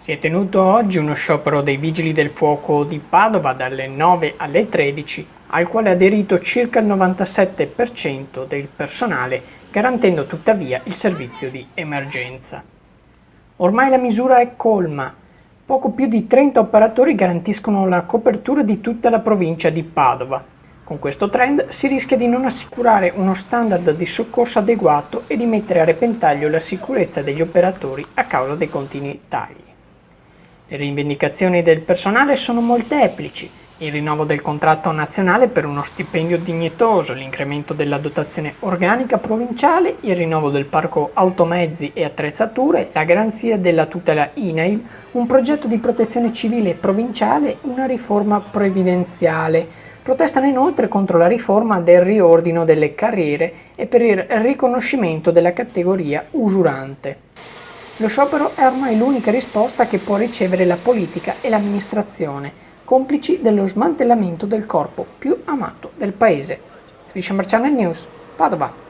Si è tenuto oggi uno sciopero dei Vigili del Fuoco di Padova dalle 9 alle 13, al quale ha aderito circa il 97% del personale, garantendo tuttavia il servizio di emergenza. Ormai la misura è colma. Poco più di 30 operatori garantiscono la copertura di tutta la provincia di Padova. Con questo trend si rischia di non assicurare uno standard di soccorso adeguato e di mettere a repentaglio la sicurezza degli operatori a causa dei continui tagli. Le rivendicazioni del personale sono molteplici: il rinnovo del contratto nazionale per uno stipendio dignitoso, l'incremento della dotazione organica provinciale, il rinnovo del parco automezzi e attrezzature, la garanzia della tutela INAIL, un progetto di protezione civile provinciale, una riforma previdenziale. Protestano inoltre contro la riforma del riordino delle carriere e per il riconoscimento della categoria usurante. Lo sciopero è ormai l'unica risposta che può ricevere la politica e l'amministrazione, complici dello smantellamento del corpo più amato del paese. Sfiscia Channel News, Padova.